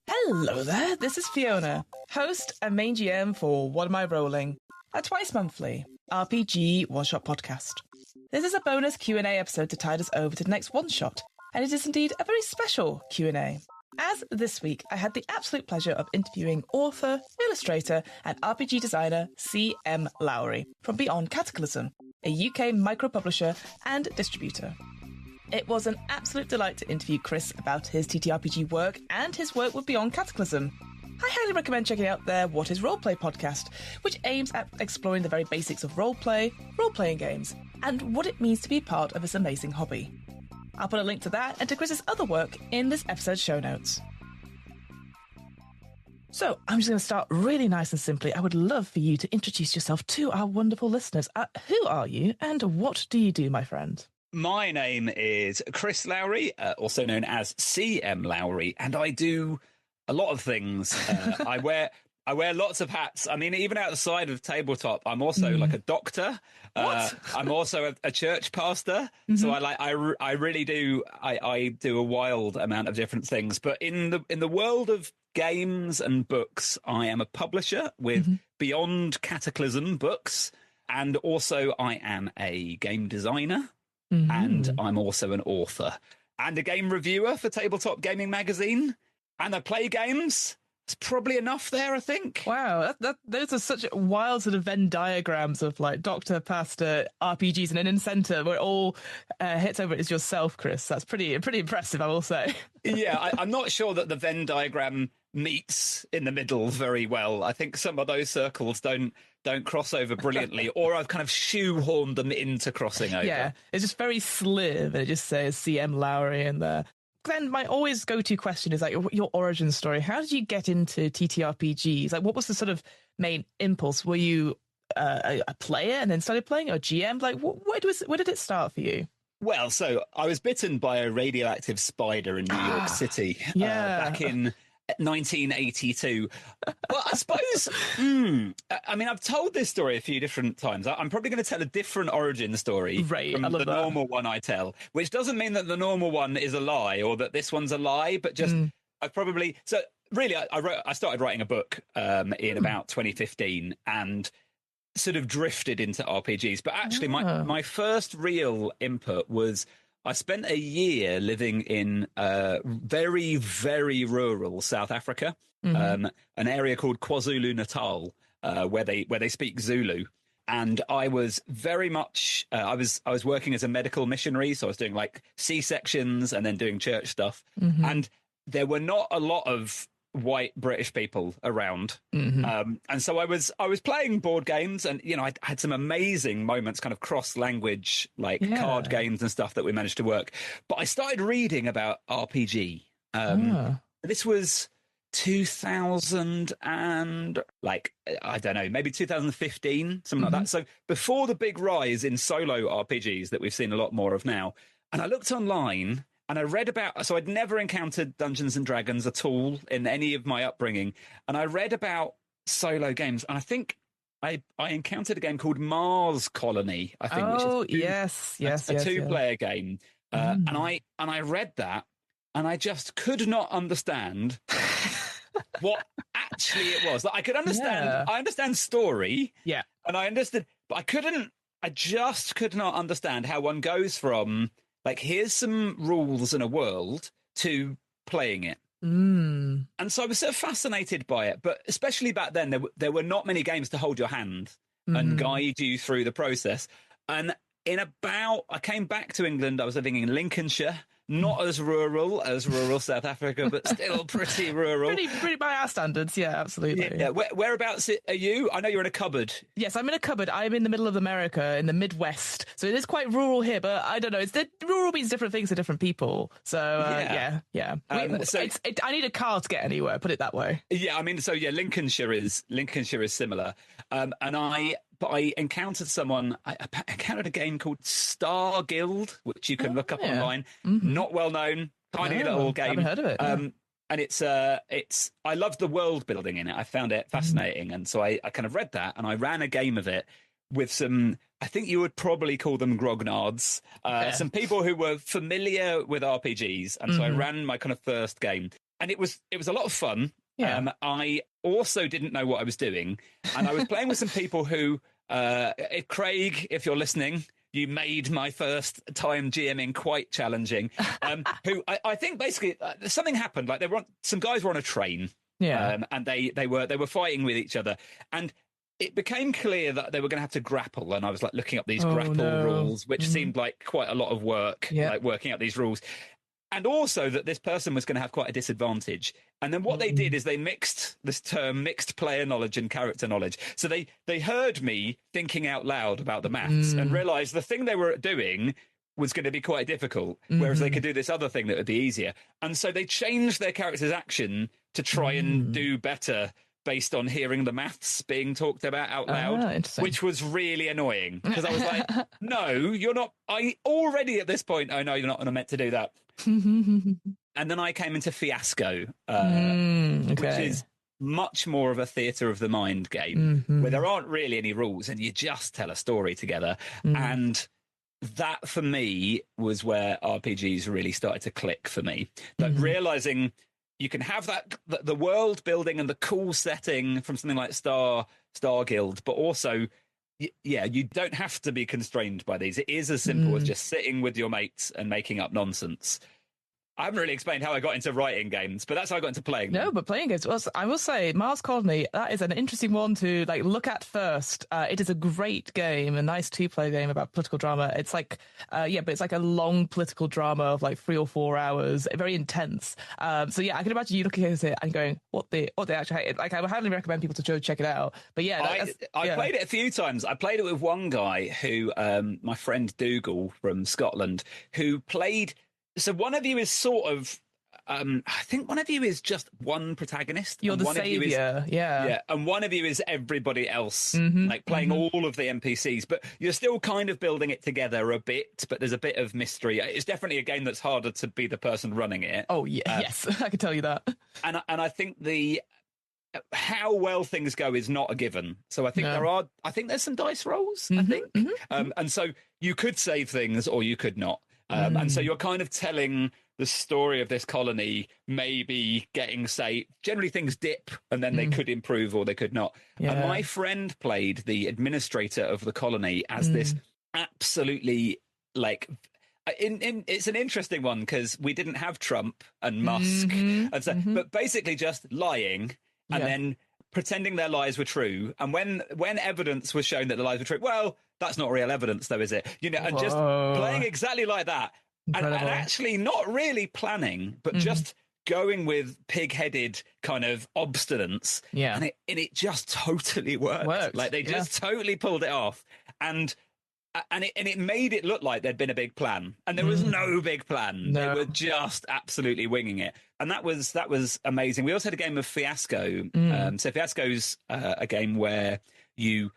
Hello there, this is Fiona, host and main GM for What Am I Rolling, a twice monthly RPG one-shot podcast. This is a bonus Q&A episode to tide us over to the next one-shot, and it is indeed a very special Q&A. As this week, I had the absolute pleasure of interviewing author, illustrator, and RPG designer C.M. Lowry from Beyond Cataclysm, a UK micro-publisher and distributor. It was an absolute delight to interview Chris about his TTRPG work and his work with Beyond Cataclysm. I highly recommend checking out their What is Roleplay podcast, which aims at exploring the very basics of roleplay, role-playing games, and what it means to be part of this amazing hobby. I'll put a link to that and to Chris's other work in this episode's show notes. So, I'm just going to start really nice and simply. I would love for you to introduce yourself to our wonderful listeners. Who are you and what do you do, my friend? My name is Chris Lowry, also known as C.M. Lowry, and I do a lot of things. I wear lots of hats. I mean, even outside of tabletop, I'm also like a doctor. I'm also a church pastor. Mm-hmm. So I really do. I do a wild amount of different things. But in the world of games and books, I am a publisher with Beyond Cataclysm books, and also I am a game designer. Mm-hmm. And I'm also an author and a game reviewer for Tabletop Gaming Magazine. And I play games. It's probably enough there, I think. Wow, those are such wild sort of Venn diagrams of like doctor, pastor, RPGs, and then in centre where it all hits over it is yourself, Chris. That's pretty impressive, I will say. Yeah, I'm not sure that the Venn diagram meets in the middle very well. I think some of those circles don't cross over brilliantly, or I've kind of shoehorned them into crossing over. Yeah, it's just very sliv, and it just says C.M. Lowry in there. Then my always go-to question is like your origin story. How did you get into TTRPGs? Like, what was the sort of main impulse? Were you a player and then started playing, or GM? Like, where did it start for you? Well, so I was bitten by a radioactive spider in New York City back in 1982. Well, I suppose, I mean, I've told this story a few different times. I'm probably going to tell a different origin story from the normal one I tell, which doesn't mean that the normal one is a lie or that this one's a lie, but just so really I started writing a book in about 2015 and sort of drifted into RPGs. But actually my first real input was I spent a year living in very, very rural South Africa, an area called KwaZulu-Natal, where they speak Zulu. And I was very much I was working as a medical missionary, so I was doing like C-sections and then doing church stuff. And there were not a lot of white British people around. And so I was playing board games, and, you know, I had some amazing moments, kind of cross language, like card games and stuff that we managed to work. But I started reading about RPG. This was 2000 and I don't know, maybe 2015, something like that. So before the big rise in solo RPGs that we've seen a lot more of now. And I looked online and I read about, so I'd never encountered Dungeons and Dragons at all in any of my upbringing. And I read about solo games, and I think I encountered a game called Mars Colony, I think, which is a two-player game. And I read that, and I just could not understand what actually it was. Like, I could understand, I understand story, and I understood, but I just could not understand how one goes from, like, here's some rules in a world to playing it. And so I was sort of fascinated by it. But especially back then, there were not many games to hold your hand and guide you through the process. And I came back to England. I was living in Lincolnshire, not as rural South Africa, but still pretty rural. Pretty by our standards, yeah, absolutely. Yeah. Whereabouts are you? I know you're in a cupboard. Yes, I'm in a cupboard. I'm in the middle of America, in the Midwest. So it is quite rural here, but I don't know. Rural means different things to different people. So, yeah. I need a car to get anywhere, put it that way. Yeah, I mean, so yeah, Lincolnshire is similar. But I encountered someone, I encountered a game called Star Guild, which you can look up online. Not well known, tiny little game. I haven't heard of it. And it's I loved the world building in it. I found it fascinating. And so I kind of read that and I ran a game of it, with some, I think you would probably call them grognards, some people who were familiar with RPGs. And so I ran my kind of first game, and it was a lot of fun. Yeah. I also didn't know what I was doing, and I was playing with some people who, Craig, if you're listening, you made my first time GMing quite challenging. Who I think basically something happened. Like some guys were on a train, and they were fighting with each other, and it became clear that they were going to have to grapple. And I was like looking up these grapple rules, which seemed like quite a lot of work, like working out these rules. And also that this person was going to have quite a disadvantage. And then what they did is they mixed this term, mixed player knowledge and character knowledge. So they heard me thinking out loud about the maths and realised the thing they were doing was going to be quite difficult, whereas they could do this other thing that would be easier. And so they changed their character's action to try and do better based on hearing the maths being talked about out loud, which was really annoying because I was like, no, you're not. I already at this point, I know you're not meant to do that. And then I came into Fiasco, which is much more of a theatre of the mind game where there aren't really any rules and you just tell a story together. And that for me was where RPGs really started to click for me. That realizing you can have the world building and the cool setting from something like Star Guild, but also, you don't have to be constrained by these. It is as simple as just sitting with your mates and making up nonsense. I haven't really explained how I got into writing games, but that's how I got into playing them. No, but playing games. Well, I will say, Mars Colony, that is an interesting one to look at first. It is a great game, a nice 2-player game about political drama. It's like, but it's like a long political drama of 3 or 4 hours, very intense. So I can imagine you looking at it and going, what they actually hate. I would highly recommend people to go check it out. But I played it a few times. I played it with one guy who, my friend Dougal from Scotland, who played. So one of you is sort of, I think one of you is just one protagonist. You're the saviour, yeah. And one of you is everybody else, playing all of the NPCs. But you're still kind of building it together a bit, but there's a bit of mystery. It's definitely a game that's harder to be the person running it. Oh, yeah, yes, I can tell you that. And I think how well things go is not a given. So I think there's some dice rolls, I think. And so you could save things or you could not. And so you're kind of telling the story of this colony, maybe getting generally things dip and then they could improve or they could not. Yeah. And my friend played the administrator of the colony as this absolutely it's an interesting one because we didn't have Trump and Musk and so, but basically just lying and then pretending their lies were true. And when evidence was shown that the lies were true, well, that's not real evidence though, is it? And just playing exactly like that. And actually not really planning, but just going with pig-headed kind of obstinance. Yeah. And it just totally worked. Like they just totally pulled it off. And it made it look like there'd been a big plan. And there was no big plan. No. They were just absolutely winging it. And that was amazing. We also had a game of Fiasco. So Fiasco's a game where you're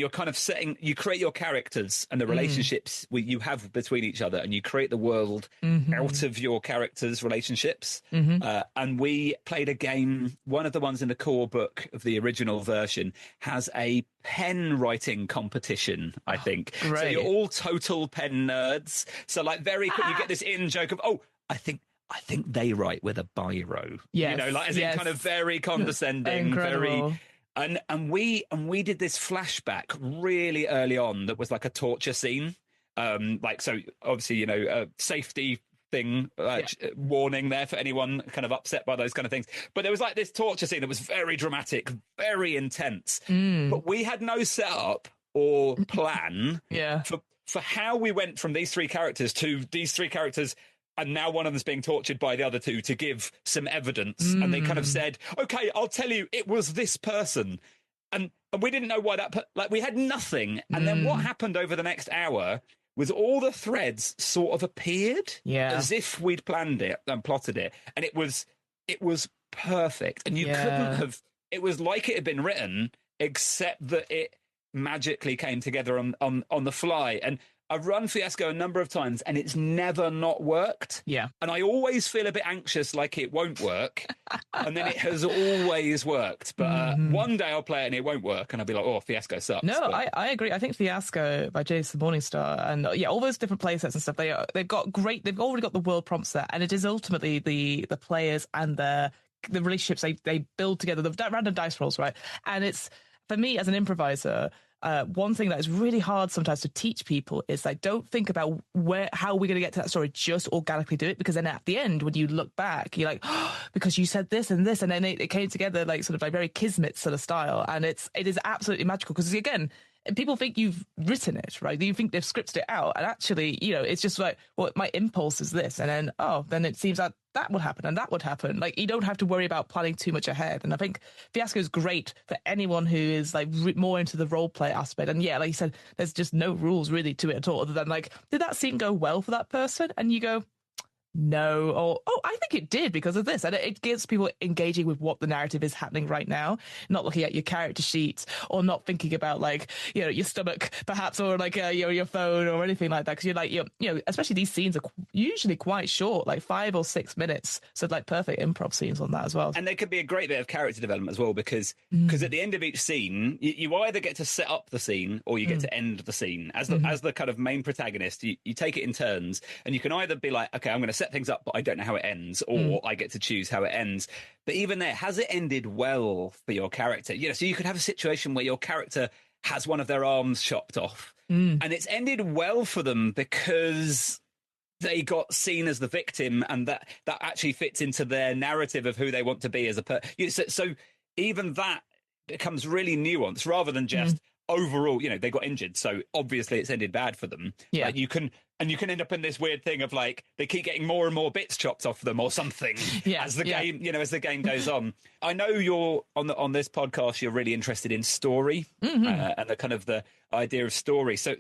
kind of you create your characters and the relationships you have between each other, and you create the world out of your characters' relationships. And we played a game, one of the ones in the core book of the original version has a pen writing competition, I think. Great. So you're all total pen nerds. So very quick, you get this in joke of, I think they write with a biro. Yes, as in kind of very condescending, very... And we did this flashback really early on that was like a torture scene. So obviously, a safety thing, warning there for anyone kind of upset by those kind of things. But there was this torture scene that was very dramatic, very intense. But we had no setup or plan for how we went from these 3 characters to these 3 characters. And now one of them's being tortured by the other 2 to give some evidence. And they kind of said, okay, I'll tell you, it was this person. And we didn't know why we had nothing. And then what happened over the next hour was all the threads sort of appeared as if we'd planned it and plotted it. And it was perfect. And you couldn't have, it was like it had been written, except that it magically came together on the fly. And I've run Fiasco a number of times and it's never not worked. Yeah. And I always feel a bit anxious like it won't work. And then it has always worked. But one day I'll play it and it won't work. And I'll be like, oh, Fiasco sucks. No, I agree. I think Fiasco by Jason Morningstar and all those different play sets and stuff, they've already got the world prompts there. And it is ultimately the players and the relationships they build together, the random dice rolls, right? And it's, for me as an improviser, one thing that is really hard sometimes to teach people is like, don't think about how we're going to get to that story, just organically do it, because then at the end when you look back you're like, oh, because you said this and this, and then it came together like sort of like very Kismet sort of style, and it is absolutely magical because again, people think you've written it, right? You think they've scripted it out, and actually, it's just like, well, my impulse is this, and then it seems that would happen and that would happen. Like, you don't have to worry about planning too much ahead. And I think Fiasco is great for anyone who is like more into the role play aspect. And yeah, like you said, there's just no rules really to it at all, other than like, did that scene go well for that person? And you go, no, or I think it did because of this, and it gets people engaging with what the narrative is happening right now, not looking at your character sheets or not thinking about like your stomach perhaps, or like your phone or anything like that, because you're like especially these scenes are usually quite short, like 5 or 6 minutes, so like perfect improv scenes on that as well. And there could be a great bit of character development as well, because at the end of each scene you either get to set up the scene or you get to end the scene as the kind of main protagonist. You take it in turns, and you can either be like, okay, I'm going to set things up but I don't know how it ends, or I get to choose how it ends. But even there, has it ended well for your character? So you could have a situation where your character has one of their arms chopped off and it's ended well for them because they got seen as the victim, and that actually fits into their narrative of who they want to be as a person. So even that becomes really nuanced rather than just overall, they got injured, so obviously it's ended bad for them. Yeah, like you can end up in this weird thing of like they keep getting more and more bits chopped off them or something as the game, as the game goes on. I know you're on this podcast, you're really interested in story and the kind of the idea of story. So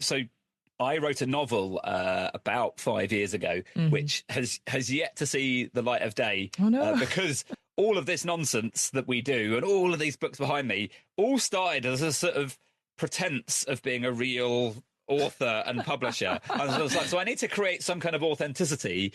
I wrote a novel about 5 years ago, which has yet to see the light of day. Oh no! Because all of this nonsense that we do and all of these books behind me all started as a sort of pretense of being a real author and publisher. And I was like, so I need to create some kind of authenticity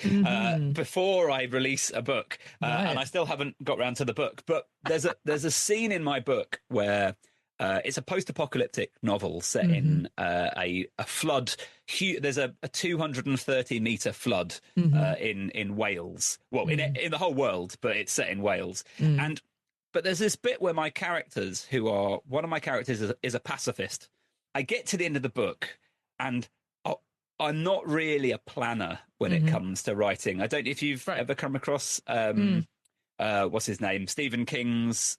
before I release a book. And I still haven't got round to the book. But there's a scene in my book where it's a post-apocalyptic novel set in a flood. There's a 230-metre flood in Wales. Well, in the whole world, but it's set in Wales. But there's this bit where my characters, one of my characters is a pacifist. I get to the end of the book and I'm not really a planner when it comes to writing. I don't know if you've ever come across, what's his name? Stephen King's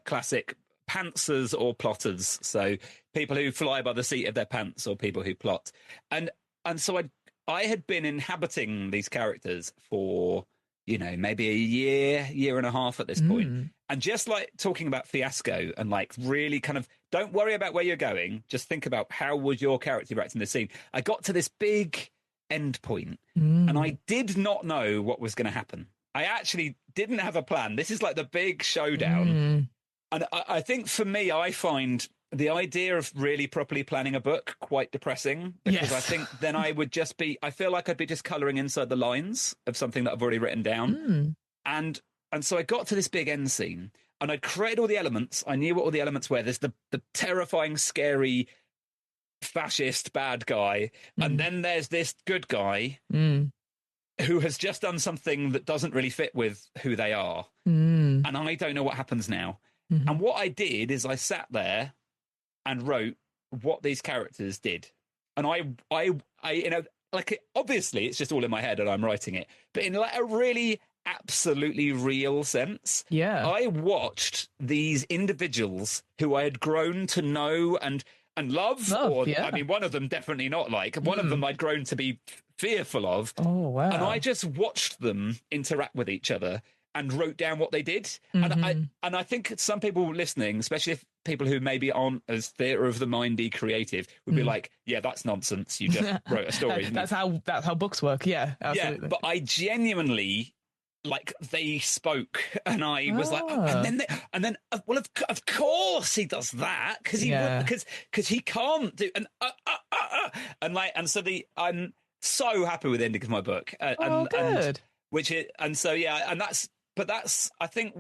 classic pantsers or plotters. So people who fly by the seat of their pants or people who plot. And so I had been inhabiting these characters for, maybe a year and a half at this point. And just like talking about Fiasco and like really kind of don't worry about where you're going. Just think about how would your character react in this scene. I got to this big end point and I did not know what was going to happen. I actually didn't have a plan. This is like the big showdown. And I think for me, I find the idea of really properly planning a book quite depressing, because I think then I feel like I'd be just colouring inside the lines of something that I've already written down. And so I got to this big end scene and I'd created all the elements. I knew what all the elements were. There's the terrifying, scary, fascist bad guy. And then there's this good guy who has just done something that doesn't really fit with who they are. And I don't know what happens now. And what I did is I sat there and wrote what these characters did. And I like, obviously it's just all in my head and I'm writing it, but in like a really absolutely real sense. Yeah. I watched these individuals who I had grown to know and love. I mean, one of them definitely not like. One of them I'd grown to be fearful of. Oh, wow. And I just watched them interact with each other and wrote down what they did. And I think some people listening, especially if people who maybe aren't as theatre of the mindy creative, would be like, yeah, that's nonsense. You just wrote a story. That's how books work. Yeah, absolutely. Yeah, but I genuinely, like, they spoke and I was like, and then well, of course he does that because he can't do, And so I'm so happy with the ending of my book. Good. That's I think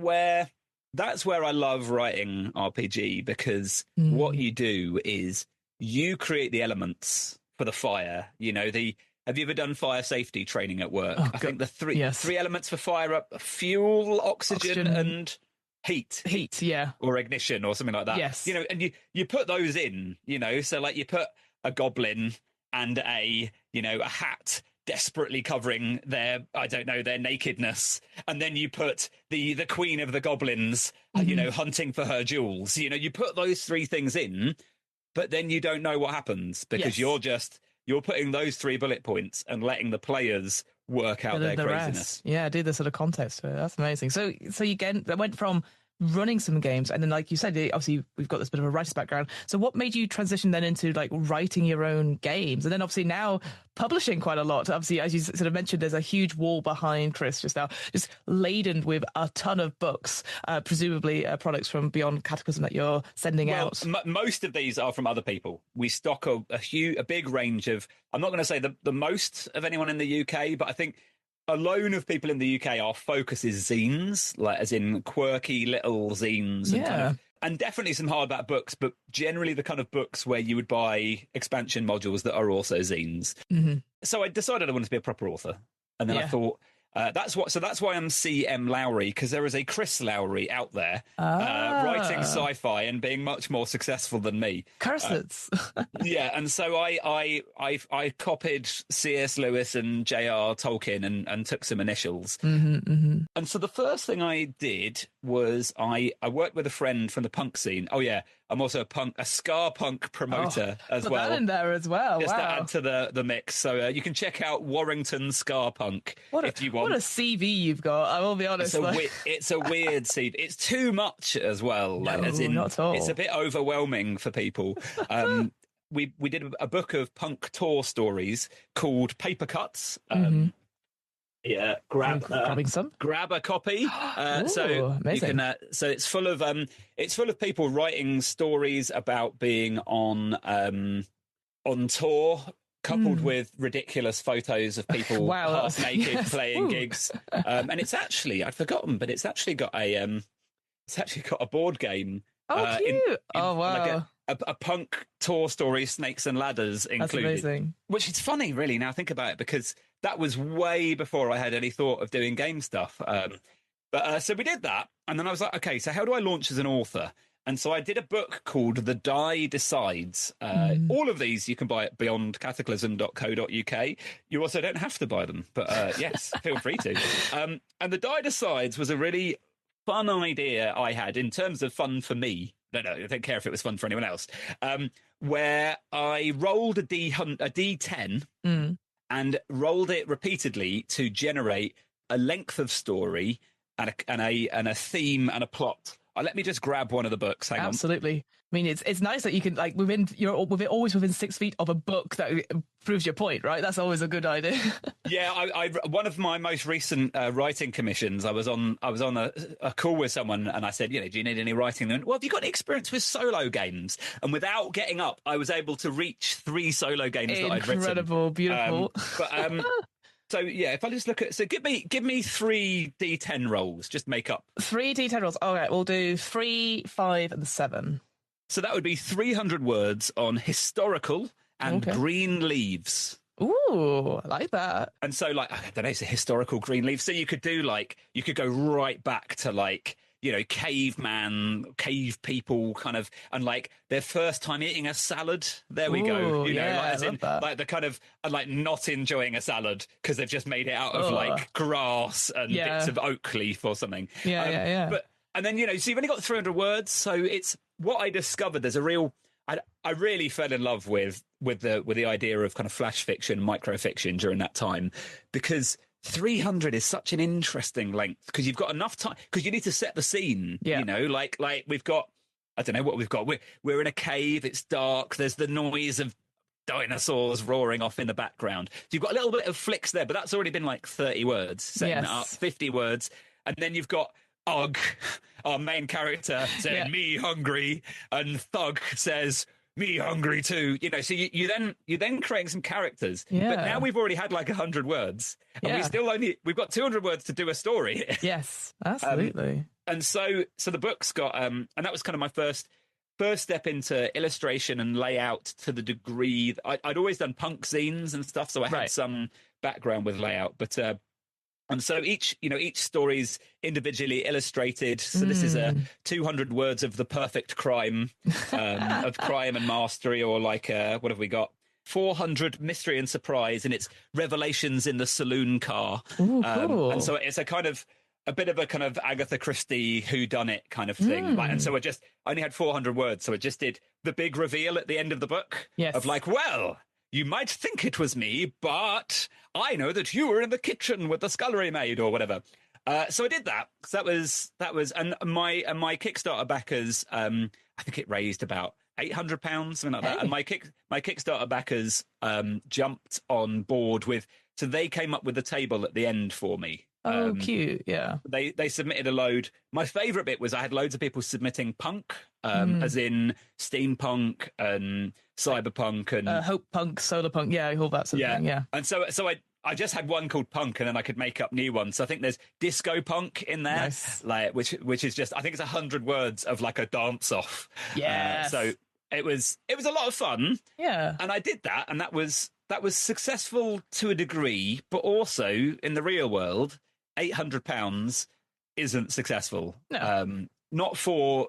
that's where I love writing RPG, because what you do is you create the elements for the fire. Have you ever done fire safety training at work? I think the three elements for fire are fuel, oxygen, and heat. Heat, yeah. Or ignition or something like that. Yes. And you put those in, so like you put a goblin and a hat desperately covering their nakedness, and then you put the queen of the goblins, hunting for her jewels. You put those three things in, but then you don't know what happens, because you're putting those 3 bullet points and letting the players work out their craziness. Rest. Yeah, do the sort of context to it. That's amazing. So you went from running some games, and then, like you said, obviously we've got this bit of a writer's background. So what made you transition then into like writing your own games, and then obviously now publishing quite a lot? Obviously, as you sort of mentioned, there's a huge wall behind Chris just now, just laden with a ton of books, presumably products from beyond Cataclysm that you're sending out. Most of these are from other people. We stock a big range of, I'm not going to say the most of anyone in the UK, but I think alone of people in the UK, our focus is zines, like as in quirky little zines, and definitely some hardback books, but generally the kind of books where you would buy expansion modules that are also zines. So I decided I wanted to be a proper author, and then I thought, that's why I'm C.M. Lowry, because there is a Chris Lowry out there writing sci-fi and being much more successful than me. Curses. And so I copied C.S. Lewis and J.R. Tolkien and took some initials. And so the first thing I did was I worked with a friend from the punk scene. Oh yeah, I'm also a ska punk promoter as well. Put that in there as well. Just to add to the mix. So you can check out Warrington Ska Punk if you want. What a CV you've got, I will be honest. It's a weird CV. It's too much as well. Not at all. It's a bit overwhelming for people. We did a book of punk tour stories called Paper Cuts. Yeah, grab a copy. So amazing. You can. So it's full of people writing stories about being on tour, coupled with ridiculous photos of people half naked playing gigs. And it's actually, I'd forgotten, but it's actually got a board game. Oh, cute! Wow. Like a punk tour story, Snakes and Ladders included. That's amazing. Which is funny, really, now I think about it, because that was way before I had any thought of doing game stuff. So we did that, and then I was like, okay, so how do I launch as an author? And so I did a book called The Die Decides. All of these you can buy at beyondcataclysm.co.uk. You also don't have to buy them, but yes, feel free to. And The Die Decides was a really fun idea I had, in terms of fun for me. No, I don't care if it was fun for anyone else. Where I rolled a D10 and rolled it repeatedly to generate a length of story and a theme and a plot. Let me just grab one of the books. Hang on. Absolutely. I mean, it's nice that you can, like, you're always within 6 feet of a book that proves your point, right? That's always a good idea. Yeah, I one of my most recent writing commissions, I was on a call with someone, and I said, do you need any writing? They went, well, have you got any experience with solo games? And without getting up, I was able to reach 3 solo games that I'd written. Incredible, beautiful. So yeah, if I just look at, give me 3 D10 rolls, just make up 3 D10 rolls. All right, we'll do 3, 5, and 7. So that would be 300 words on historical and green leaves. Ooh, I like that. And so, like, I don't know, it's a historical green leaf. So you could go right back to cave people kind of, and like their first time eating a salad. There we go. Like the kind of, like not enjoying a salad because they've just made it out of like grass and bits of oak leaf or something. But, and then, so you've only got 300 words. So it's what I discovered. There's a real, I really fell in love with the idea of kind of flash fiction, microfiction during that time, because 300 is such an interesting length, because you've got enough time, because you need to set the scene. Like we've got, I don't know what we've got. We're in a cave. It's dark. There's the noise of dinosaurs roaring off in the background. So you've got a little bit of flicks there, but that's already been like 30 words, setting it up, 50 words. And then you've got Ugg, our main character, saying, me hungry. And Thug says, me hungry too. So you then creating some characters. Yeah. But now we've already had like 100 words, and we've got 200 words to do a story. Yes, absolutely. And so the book's got and that was kind of my first step into illustration and layout to the degree that I'd always done punk zines and stuff, so I had some background with layout, but and so each story's individually illustrated. So this is 200 words of the perfect crime, of crime and mastery, or like what have we got? 400 mystery and surprise, and it's revelations in the saloon car. Ooh, cool. And so it's a bit of a kind of Agatha Christie whodunit kind of thing. And so I only had 400 words, so I just did the big reveal at the end of the book of like, well, you might think it was me, but I know that you were in the kitchen with the scullery maid or whatever. So I did that. So that was, and my Kickstarter backers, I think it raised about £800, something like that. And my Kickstarter backers jumped on board so they came up with the table at the end for me. Oh, cute. Yeah. They submitted a load. My favorite bit was I had loads of people submitting punk, as in steampunk and cyberpunk and hope punk, solar punk. Yeah, all that sort of thing. Yeah. And so I just had one called punk, and then I could make up new ones. So I think there's disco punk in there, nice. like which is just, I think it's 100 words of like a dance off. Yeah. So it was a lot of fun. Yeah. And I did that, and that was successful to a degree, but also in the real world, £800 isn't successful. No. Not for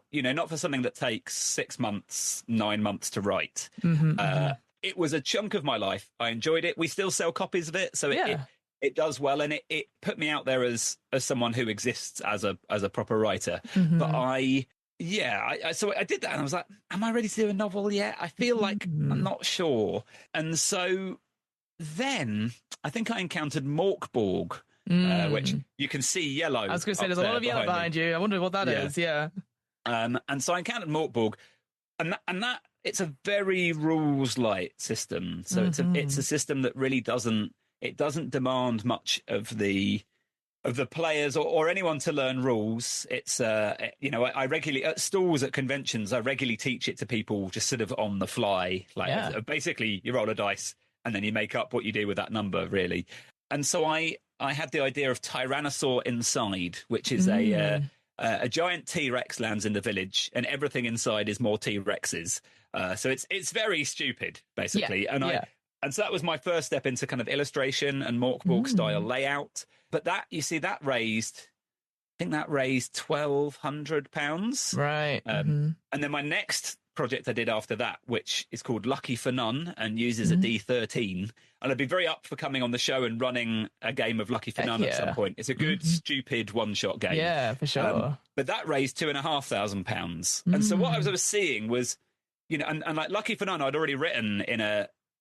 something that takes 6 months, 9 months to write. It was a chunk of my life. I enjoyed it. We still sell copies of it, so it does well, and it put me out there as someone who exists as a proper writer. But so I did that, and I was like, am I ready to do a novel yet? I feel like I'm not sure. And so then I think I encountered Morkborg, which you can see yellow. I was going to say, there's a lot of yellow behind you. I wonder what that is. Yeah. And so I encountered Morkborg, and that it's a very rules light system. So it's a system that really doesn't demand much of the players or anyone to learn rules. It's I regularly at stalls at conventions, I regularly teach it to people just sort of on the fly. Like basically you roll a dice and then you make up what you do with that number, really. And so I had the idea of Tyrannosaur Inside, which is a giant T-Rex lands in the village, and everything inside is more T-Rexes. So it's very stupid, basically. And so that was my first step into kind of illustration and Morkborg style layout. But that raised £1,200. Right. And then my next project I did after that, which is called Lucky for None and uses a D13. And I'd be very up for coming on the show and running a game of Lucky for None at some point. It's a good, stupid one-shot game. Yeah, for sure. But that raised £2,500. And so what I was seeing was, and like Lucky for None, I'd already written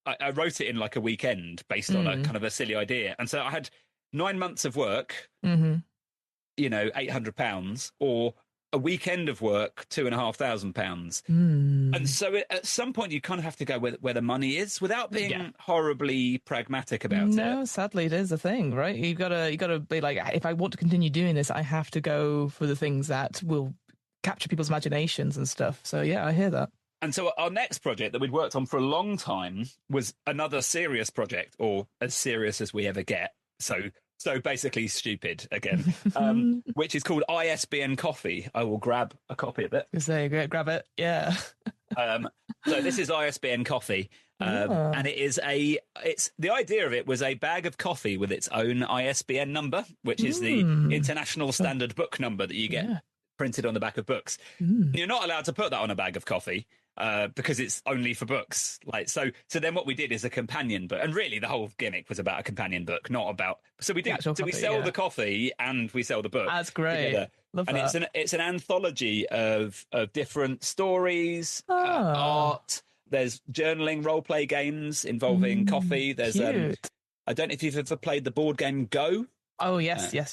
I wrote it in like a weekend based on a kind of a silly idea. And so I had 9 months of work, £800, or a weekend of work, £2,500. And so at some point you kind of have to go where the money is without being horribly pragmatic about it. No, sadly it is a thing, right? You gotta be like, if I want to continue doing this, I have to go for the things that will capture people's imaginations and stuff. So yeah, I hear that. And so our next project that we'd worked on for a long time was another serious project, or as serious as we ever get. So basically stupid again, which is called ISBN Coffee. I will grab a copy of it. There you go, grab it. Yeah. So this is ISBN Coffee. And it's the idea of it was a bag of coffee with its own ISBN number, which is the International Standard Book number that you get printed on the back of books. You're not allowed to put that on a bag of coffee because it's only for books. Like so then what we did is a companion book, and really the whole gimmick was about a companion book, not about. So we we sell the coffee and we sell the book. That's great. Together. Love and that. it's an anthology of different stories, art. There's journaling, role play games involving coffee. There's I don't know if you've ever played the board game Go. Oh, yes. Yes.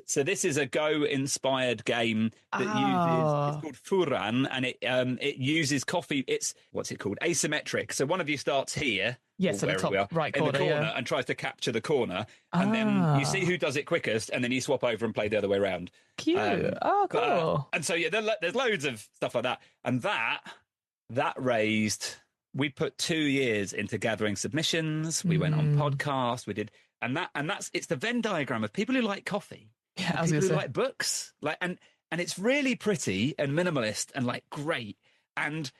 So this is a Go-inspired game that uses, it's called Furan, and it uses coffee. It's, what's it called? Asymmetric. So one of you starts here, yes, at the top right in corner, the corner, and tries to capture the corner, and then you see who does it quickest, and then you swap over and play the other way around. Cute. Cool. And so, there's loads of stuff like that. And that that raised. We put 2 years into gathering submissions. We went on podcasts. We did, and that's it's the Venn diagram of people who like coffee, yeah, people who like books, and it's really pretty and minimalist and like great. And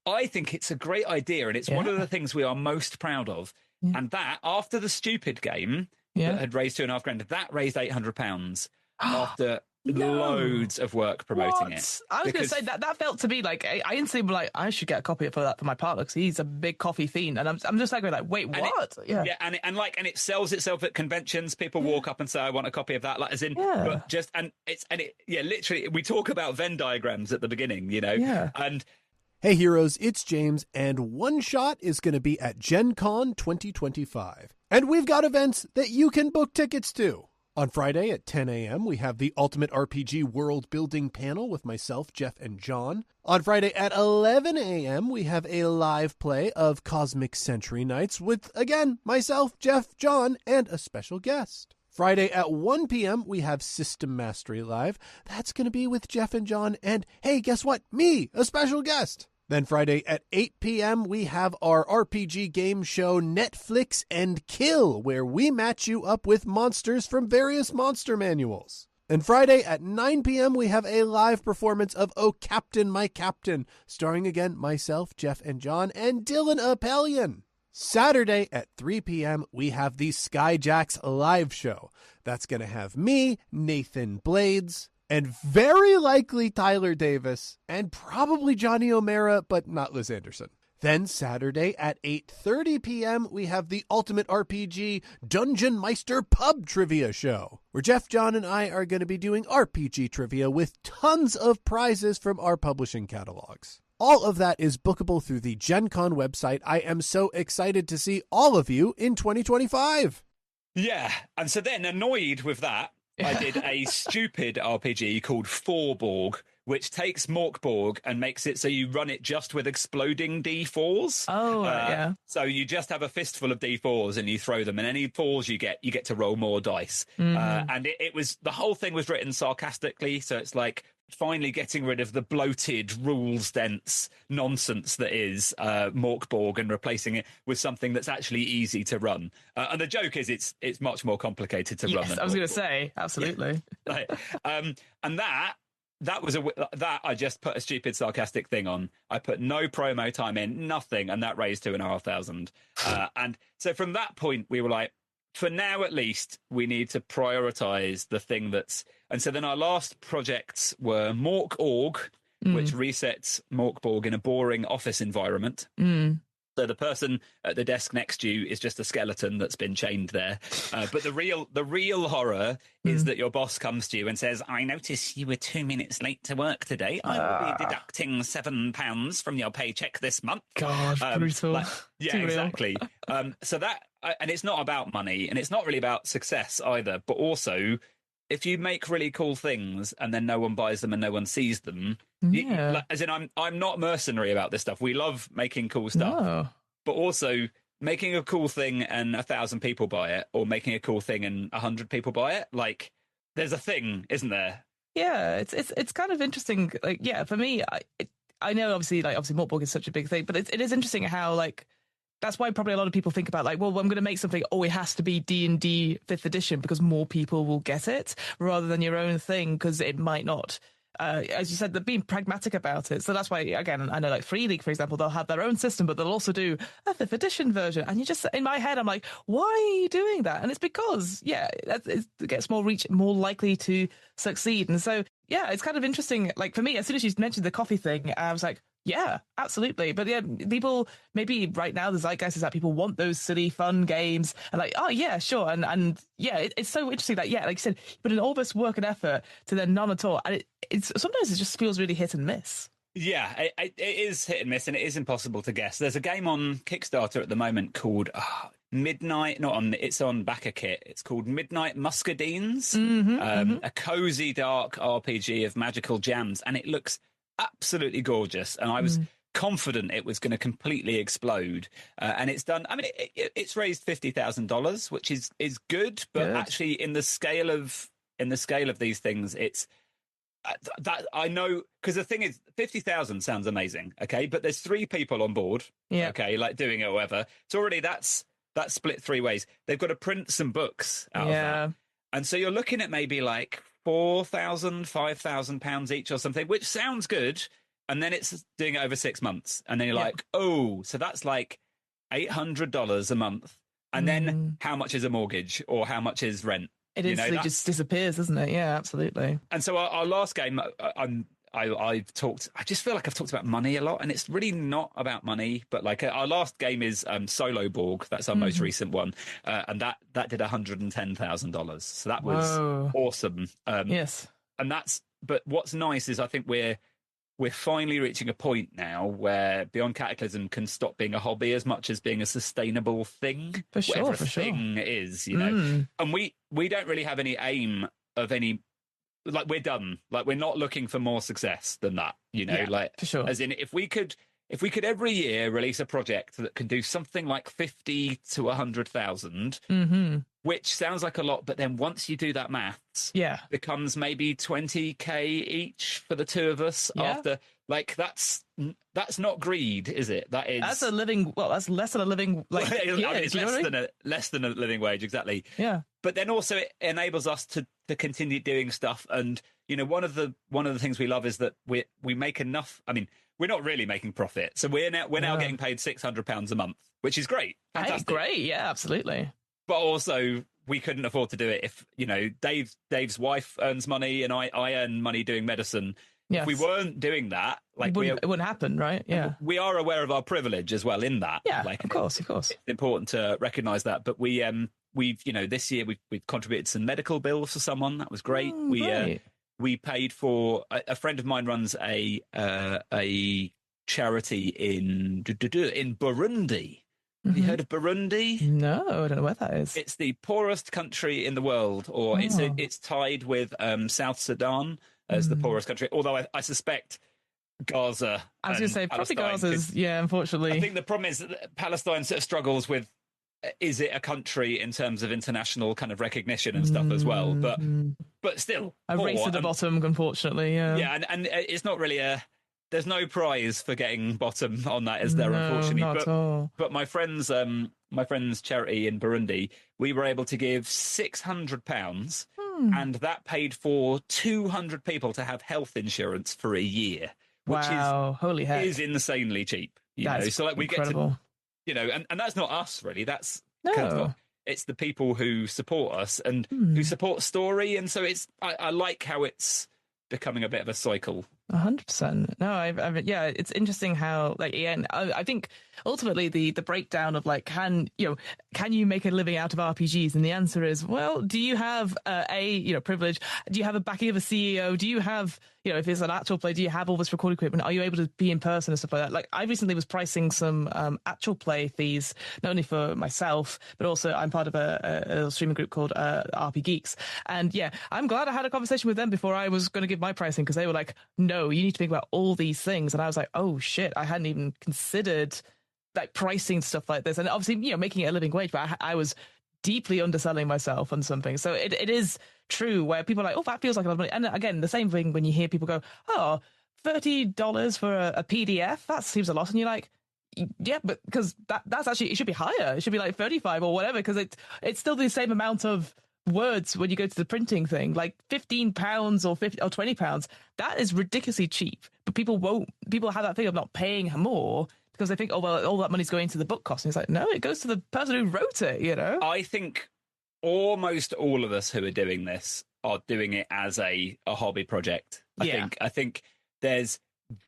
I think it's a great idea, and it's one of the things we are most proud of. And that after the stupid game that had raised $2,500, that raised £800 after loads of work promoting it. I was going to say that felt to me like I instantly was like, I should get a copy for that for my partner because he's a big coffee fiend, and I'm just like wait, what? And it sells itself at conventions. People walk up and say, I want a copy of that, like as in, but just literally we talk about Venn diagrams at the beginning, and. Hey heroes, it's James, and One Shot is going to be at Gen Con 2025. And we've got events that you can book tickets to. On Friday at 10 a.m., we have the Ultimate RPG World Building panel with myself, Jeff, and John. On Friday at 11 a.m., we have a live play of Cosmic Century Nights with, again, myself, Jeff, John, and a special guest. Friday at 1 p.m., we have System Mastery Live. That's going to be with Jeff and John, and hey, guess what? Me, a special guest. Then Friday at 8 p.m., we have our RPG game show Netflix and Kill, where we match you up with monsters from various monster manuals. And Friday at 9 p.m., we have a live performance of Oh Captain, My Captain, starring again myself, Jeff and John, and Dylan Appelian. Saturday at 3 p.m., we have the Skyjacks live show. That's going to have me, Nathan Blades, and very likely Tyler Davis, and probably Johnny O'Mara, but not Liz Anderson. Then Saturday at 8:30 p.m., we have the Ultimate RPG Dungeon Meister Pub Trivia Show, where Jeff, John, and I are going to be doing RPG trivia with tons of prizes from our publishing catalogs. All of that is bookable through the Gen Con website. I am so excited to see all of you in 2025. Yeah, and so then annoyed with that, I did a stupid RPG called Forborg, which takes Morkborg and makes it so you run it just with exploding D4s. Oh, yeah. So you just have a fistful of D4s and you throw them, and any 4s you get to roll more dice. And it was, the whole thing was written sarcastically, so it's like finally getting rid of the bloated, rules-dense nonsense that is Morkborg and replacing it with something that's actually easy to run. And the joke is it's much more complicated to run than I was going to Morkborg. say, absolutely. And that was that I just put a stupid sarcastic thing on. I put no promo time in, nothing, and that raised $2,500. And so from that point, we were like, for now at least, we need to prioritize the thing that's. And so then our last projects were Mork.org, which resets Morkborg in a boring office environment. So the person at the desk next to you is just a skeleton that's been chained there. But the real horror is that your boss comes to you and says, I notice you were 2 minutes late to work today. I will be deducting £7 from your paycheck this month. God, brutal. Yeah, exactly. So that, and it's not about money, and it's not really about success either, but also if you make really cool things and then no one buys them and no one sees them, as in I'm not mercenary about this stuff. We love making cool stuff, but also making a cool thing and 1,000 people buy it, or making a cool thing and 100 people buy it. Like, there's a thing, isn't there? Yeah, it's kind of interesting. Like, yeah, for me, I know obviously Morkborg is such a big thing, but it is interesting how like. That's why probably a lot of people think about like, well, I'm going to make something. Oh, it has to be D&D 5th edition because more people will get it, rather than your own thing because it might not. As you said, they're being pragmatic about it. So that's why, again, I know like Free League, for example, they'll have their own system, but they'll also do a 5th edition version. And you just, in my head, I'm like, why are you doing that? And it's because, it gets more reach, more likely to succeed. And so, yeah, it's kind of interesting. Like for me, as soon as you mentioned the coffee thing, I was like, yeah, absolutely. But yeah, people, maybe right now the zeitgeist is that people want those silly, fun games and like, oh yeah, sure. And yeah, it's so interesting that, like you said, you put in all this work and effort to then none at all. And it's sometimes it just feels really hit and miss. Yeah, it is hit and miss, and it is impossible to guess. There's a game on Kickstarter at the moment called Midnight, it's on Backer Kit. It's called Midnight Muscadines, a cozy, dark RPG of magical jams, and it looks absolutely gorgeous, and I was confident it was going to completely explode, and it's done. I mean, it's raised $50,000, which is good, but actually in the scale of these things, that I know, because the thing is, 50,000 sounds amazing, okay, but there's 3 people on board, okay, like doing it or whatever. So already that's split 3 ways. They've got to print some books out of that, and so you're looking at maybe like £4,000, £5,000 each or something, which sounds good. And then it's doing it over 6 months, and then you're like, oh, so that's like $800 a month, and then how much is a mortgage or how much is rent? It instantly just disappears, doesn't it? Yeah, absolutely. And so our last game, I've talked. I just feel like I've talked about money a lot, and it's really not about money. But like our last game is Solo Borg. That's our most recent one, and that did $110,000. So that was awesome. Yes, and but what's nice is I think we're finally reaching a point now where Beyond Cataclysm can stop being a hobby as much as being a sustainable thing. For sure, whatever a thing is, you know. And we don't really have any aim of any, like, we're done. Like, we're not looking for more success than that, you know. Like, for sure. As in, if we could every year release a project that can do something like 50 to 100,000, which sounds like a lot, but then once you do that maths, becomes maybe 20k each for the 2 of us after. Like, that's not greed, is it? That's a living. Well, that's less than a living. Like, it's less than a living wage, exactly. Yeah. But then also it enables us to continue doing stuff. And you know, one of the things we love is that we make enough. I mean, we're not really making profit, so we're now getting paid £600 a month, which is great. Fantastic. Great, yeah, absolutely. But also, we couldn't afford to do it if, you know, Dave's wife earns money and I earn money doing medicine. Yes. If we weren't doing that, like, it wouldn't happen, right? Yeah. We are aware of our privilege as well in that. Yeah, like, of course. It's important to recognise that. But we've, you know, this year we've contributed some medical bills for someone. That was great. We paid for a friend of mine runs a charity in Burundi. Have you heard of Burundi? No, I don't know where that is. It's the poorest country in the world, or it's tied with South Sudan as the poorest country. Although I suspect Gaza. I was going to say probably Gaza's. Yeah, unfortunately. I think the problem is that Palestine sort of struggles with, is it a country in terms of international kind of recognition and stuff as well? But still, a race to the bottom, unfortunately. Yeah. Yeah, and it's not really there's no prize for getting bottom on that, is there? Unfortunately, not at all. But my friend's charity in Burundi, we were able to give £600, and that paid for 200 people to have health insurance for a year, which holy heck, is insanely cheap. You know, so like incredible. We get to, you know, and that's not us really. That's it's the people who support us and who support Story, and so I like how it's becoming a bit of a cycle. 100%. No, it's interesting how, like, Ian, I think ultimately the breakdown of, like, can you make a living out of RPGs? And the answer is, well, do you have privilege? Do you have a backing of a CEO? Do you have, if it's an actual play, do you have all this recording equipment? Are you able to be in person and stuff like that? Like, I recently was pricing some actual play fees, not only for myself, but also I'm part of a streaming group called RP Geeks. And yeah, I'm glad I had a conversation with them before I was going to give my pricing, because they were like, no, you need to think about all these things. And I was like, oh shit, I hadn't even considered like pricing stuff like this. And obviously, making it a living wage, but I was deeply underselling myself on something. So it is true where people are like, oh, that feels like a lot of money. And again, the same thing when you hear people go, oh, $30 for a PDF, that seems a lot. And you're like, yeah, but because that's actually, it should be higher. It should be like 35 or whatever, because it's still the same amount of words when you go to the printing thing. Like £15 or 50 or £20, that is ridiculously cheap. But people have that thing of not paying more because they think, oh, well, all that money's going to the book cost. And it's like, no, it goes to the person who wrote it, I think almost all of us who are doing this are doing it as a hobby project. I think there's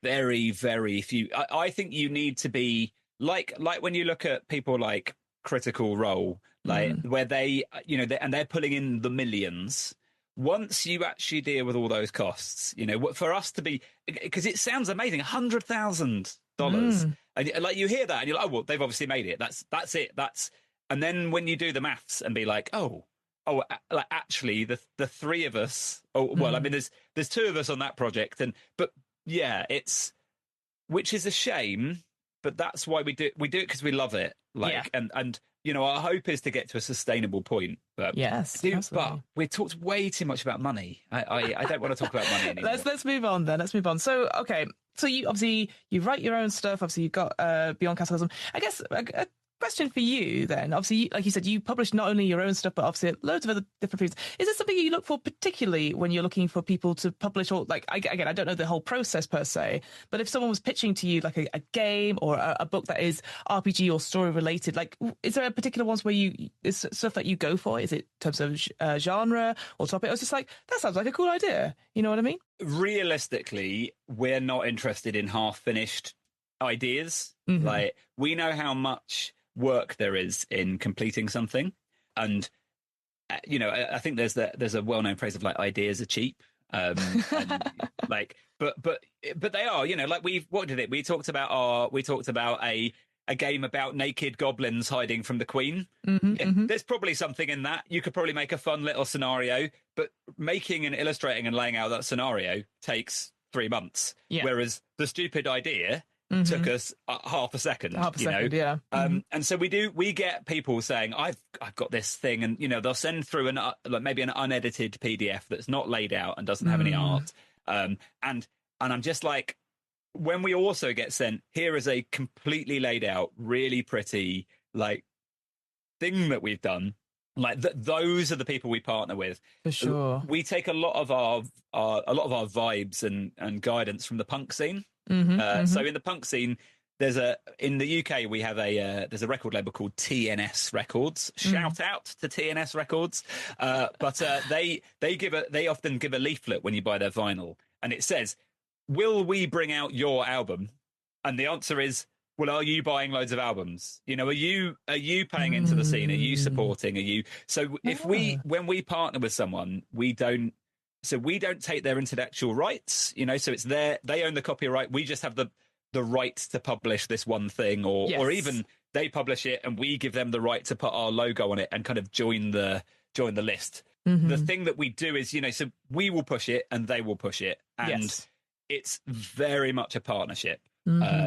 very, very few. I think you need to be like when you look at people like Critical Role, like where they, and they're pulling in the millions. Once you actually deal with all those costs, for us to be, because it sounds amazing, $100,000, and like you hear that and you're like, oh, well, they've obviously made it. That's it. And then when you do the maths and be like, like actually the 3 of us. Oh, well, I mean, there's 2 of us on that project, but yeah, which is a shame. but that's why we do it because we love it. And our hope is to get to a sustainable point. But but we talked way too much about money. I don't want to talk about money anymore. Let's move on then. Let's move on. So so you obviously you write your own stuff. Obviously you've got Beyond Cataclysm. I guess a question for you then. Obviously, like you said, you publish not only your own stuff, but obviously loads of other different things. Is there something you look for particularly when you're looking for people to publish, or like, again, I don't know the whole process per se, but if someone was pitching to you like a game or a book that is RPG or story related, like, is there a particular ones where is stuff that you go for? Is it in terms of genre or topic? I was just like, that sounds like a cool idea. You know what I mean? Realistically, we're not interested in half-finished ideas. Mm-hmm. Like, we know how much work there is in completing something, and I think there's a well-known phrase of like, ideas are cheap, and, like but they are, like we talked about a game about naked goblins hiding from the queen. There's probably something in that. You could probably make a fun little scenario, but making and illustrating and laying out that scenario takes 3 months, whereas the stupid idea took us half a second. Yeah. And so we get people saying, I've got this thing, and they'll send through maybe an unedited PDF that's not laid out and doesn't have any art. And I'm just like, when we also get sent, here is a completely laid out, really pretty like thing that we've done. Like those are the people we partner with. For sure. We take a lot of our vibes and guidance from the punk scene. So in the punk scene, in the UK we have there's a record label called TNS Records. Shout out to TNS Records. But they often give a leaflet when you buy their vinyl, and it says, "Will we bring out your album?" And the answer is, well, are you buying loads of albums? Are you paying into the scene? Are you supporting? When we partner with someone, we don't take their intellectual rights, so it's they own the copyright. We just have the right to publish this one thing, or even they publish it and we give them the right to put our logo on it and kind of join the list. The thing that we do is, so we will push it and they will push it, and it's very much a partnership.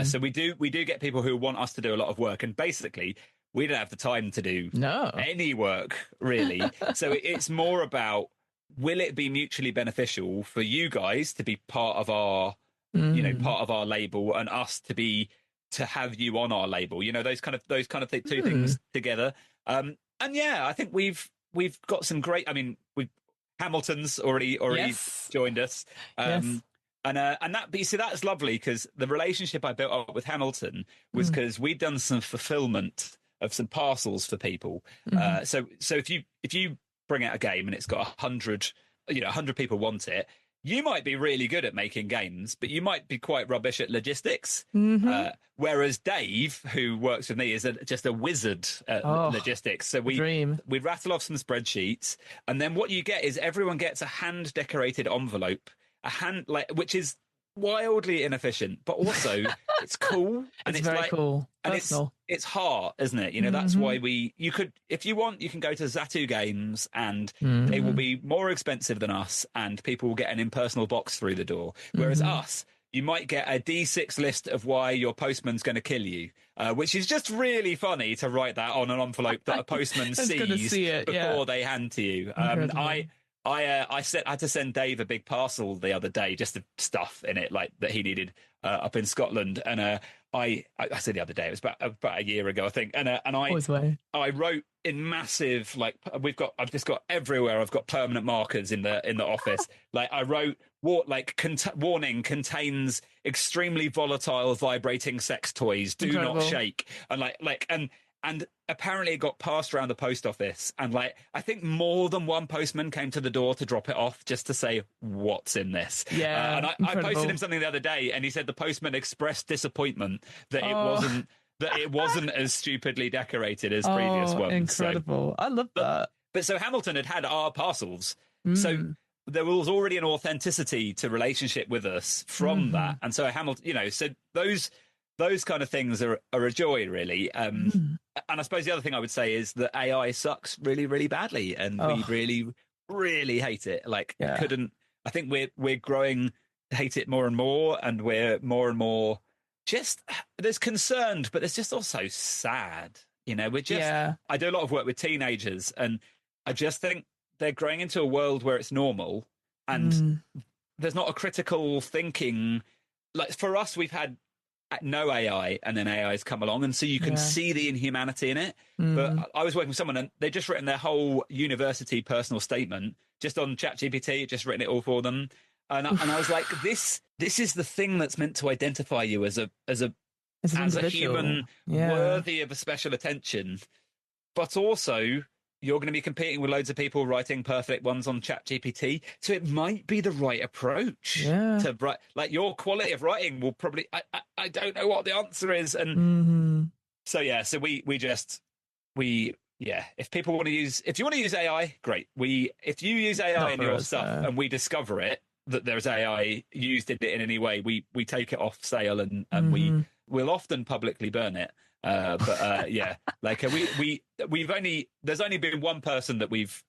So we do get people who want us to do a lot of work, and basically we don't have the time to do any work really. So it's more about, will it be mutually beneficial for you guys to be part of our part of our label, and us to have you on our label, those kind of two things together. And I think we've got some great, Hamilton's already joined us. And that's lovely, because the relationship I built up with Hamilton was because we'd done some fulfillment of some parcels for people. So if you bring out a game and it's got 100 people want it, you might be really good at making games, but you might be quite rubbish at logistics. Whereas Dave, who works with me, is just a wizard at logistics. So we rattle off some spreadsheets, and then what you get is everyone gets a hand decorated envelope, which is wildly inefficient, but also it's cool, and it's very cool, and it's hard, isn't it? That's why if you want, you can go to Zatu Games, and they will be more expensive than us, and people will get an impersonal box through the door. Whereas us, you might get a D6 list of why your postman's going to kill you, which is just really funny to write that on an envelope that a postman sees before they hand to you. I had to send Dave a big parcel the other day, just of stuff in it, like that he needed up in Scotland. And I said the other day, it was about a year ago, I think. And I wrote in massive, like, I've just got everywhere. I've got permanent markers in the office. Like, I wrote, warning, contains extremely volatile vibrating sex toys. Do not shake. And and apparently it got passed around the post office, and I think more than one postman came to the door to drop it off, just to say, what's in this? And I posted him something the other day, and he said the postman expressed disappointment that it wasn't as stupidly decorated as previous ones. Incredible. I love that. But so Hamilton had our parcels. So there was already an authenticity to relationship with us from that. And so Hamilton, so those kind of things are a joy, really. And I suppose the other thing I would say is that AI sucks really, really badly, and we really, really hate it. I think we're growing to hate it more and more, and we're more and more there's concerned, but there's just also sad. You know, I do a lot of work with teenagers, and I just think they're growing into a world where it's normal, and there's not a critical thinking. Like for us, we've had no AI, and then AI's come along, and so you can see the inhumanity in it. But I was working with someone, and they'd just written their whole university personal statement just on ChatGPT, just written it all for them. And I was like, this is the thing that's meant to identify you as a human worthy of a special attention. But also, you're going to be competing with loads of people writing perfect ones on ChatGPT. So it might be the right approach to write. Like your quality of writing will probably, I don't know what the answer is. And so if people want to if you want to use AI, great. If you use AI in your stuff and we discover it, that there's AI used in it in any way, we take it off sale and we'll often publicly burn it. There's only been one person that we've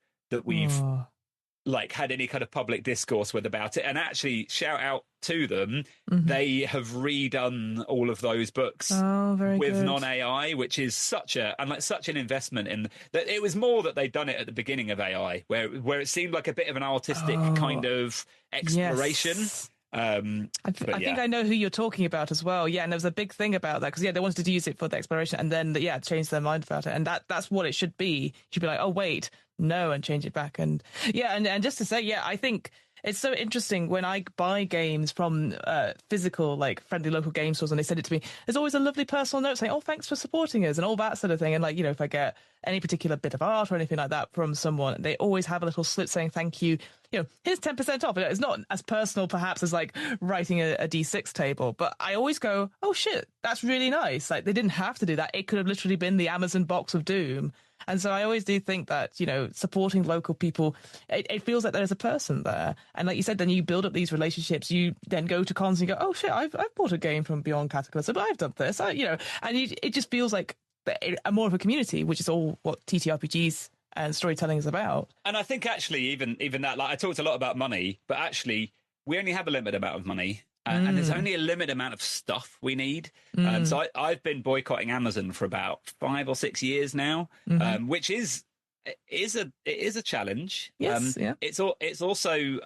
like had any kind of public discourse with about it, and actually shout out to them. They have redone all of those books with non-AI, which is such an investment in that. It was more that they'd done it at the beginning of AI, where it seemed like a bit of an artistic kind of exploration. I think I know who you're talking about as well. Yeah, and there was a big thing about that because they wanted to use it for the exploration, and then change their mind about it, and that's what it should be. You should be like, oh wait, no, and change it back, and just to say, I think it's so interesting when I buy games from physical, like friendly local game stores, and they send it to me. There's always a lovely personal note saying, "Oh, thanks for supporting us," and all that sort of thing. And like, if I get any particular bit of art or anything like that from someone, they always have a little slip saying thank you. Here's 10% off. It's not as personal, perhaps, as like writing a D6 table, but I always go, "Oh shit, that's really nice." Like they didn't have to do that. It could have literally been the Amazon box of doom. And so I always do think that, supporting local people, it feels like there's a person there. And like you said, then you build up these relationships. You then go to cons and you go, oh, shit, I've bought a game from Beyond Cataclysm, but I've done this. It just feels like more of a community, which is all what TTRPGs and storytelling is about. And I think actually even that, like I talked a lot about money, but actually we only have a limited amount of money. And there's only a limited amount of stuff we need. So I've been boycotting Amazon for about 5 or 6 years now, which is a challenge. Yes, It's also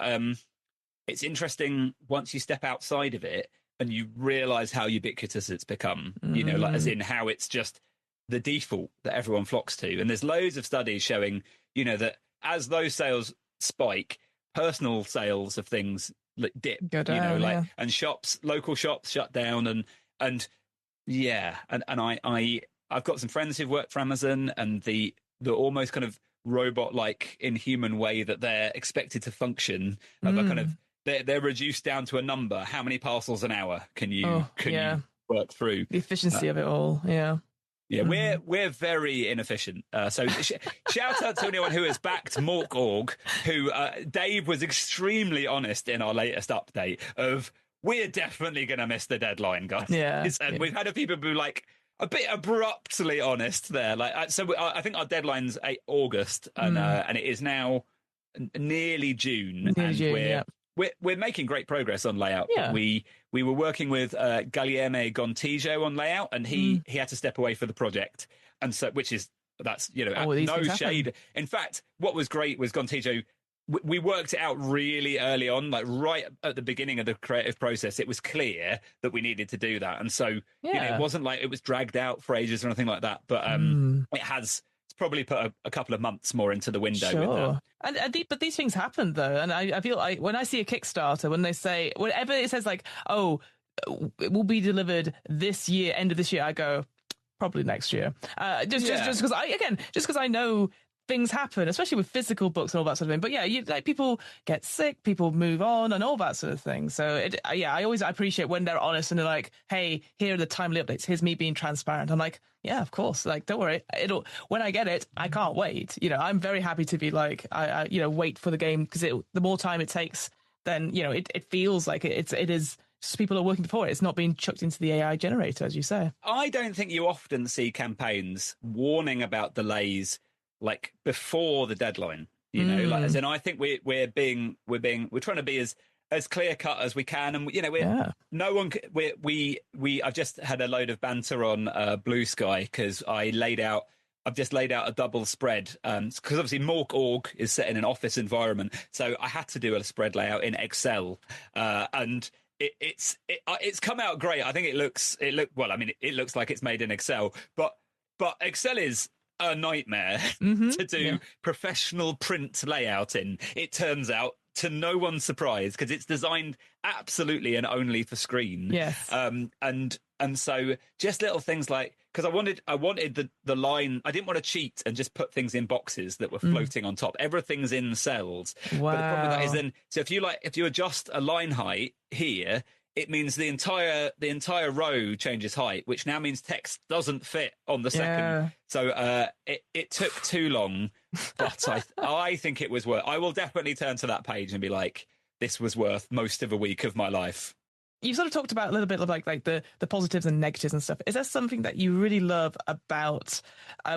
it's interesting once you step outside of it and you realise how ubiquitous it's become. Like as in how it's just the default that everyone flocks to. And there's loads of studies showing, that as those sales spike, personal sales of things dip, go down, and local shops shut down, and I've got some friends who've worked for Amazon, and the almost kind of robot-like inhuman way that they're expected to function, of a kind of they're reduced down to a number. How many parcels an hour can you work through? The efficiency of it all, Yeah, we're very inefficient. So shout out to anyone who has backed Mork.org, who Dave was extremely honest in our latest update of, we're definitely going to miss the deadline, guys. And we've had a few people who like a bit abruptly honest there. Like, so I think our deadline's August, and it is now nearly June. We're making great progress on layout. Yeah. We were working with Guilherme Gontijo on layout, and he had to step away for the project, and so that's no shade. In fact, what was great was Gontijo. We worked it out really early on, like right at the beginning of the creative process. It was clear that we needed to do that, and so it wasn't like it was dragged out for ages or anything like that. But it has. Probably put a couple of months more into the window. Sure. But these things happen though, and I feel like when I see a Kickstarter, when they say whatever it says, like, oh, it will be delivered this year, end of this year, I go probably next year. Just because I know things happen, especially with physical books and all that sort of thing. But people get sick, people move on, and all that sort of thing. So I always appreciate when they're honest and they're like, "Hey, here are the timely updates. Here's me being transparent." I'm like, "Yeah, of course. Like, don't worry. When I get it, I can't wait. I'm very happy to be like, I wait for the game, because the more time it takes, then it feels like it is." Just people are working for it. It's not being chucked into the AI generator, as you say. I don't think you often see campaigns warning about delays like before the deadline, like, as in, I think we're trying to be as clear cut as we can, and no one. I've just had a load of banter on Blue Sky because I've just laid out a double spread because obviously Mork.org is set in an office environment, so I had to do a spread layout in Excel, and it's come out great. I think it looks like it's made in Excel, but Excel is a nightmare to do professional print layout in. It turns out, to no one's surprise, because it's designed absolutely and only for screen. Yes. And so just little things like, because I wanted the line, I didn't want to cheat and just put things in boxes that were floating on top. Everything's in cells. Wow. But the problem with that is then, so if you adjust a line height here, it means the entire row changes height, which now means text doesn't fit on the second. So it took too long, but I think it was worth. I will definitely turn to that page and be like, this was worth most of a week of my life. You sort of talked about a little bit of like the positives and negatives and stuff. Is there something that you really love about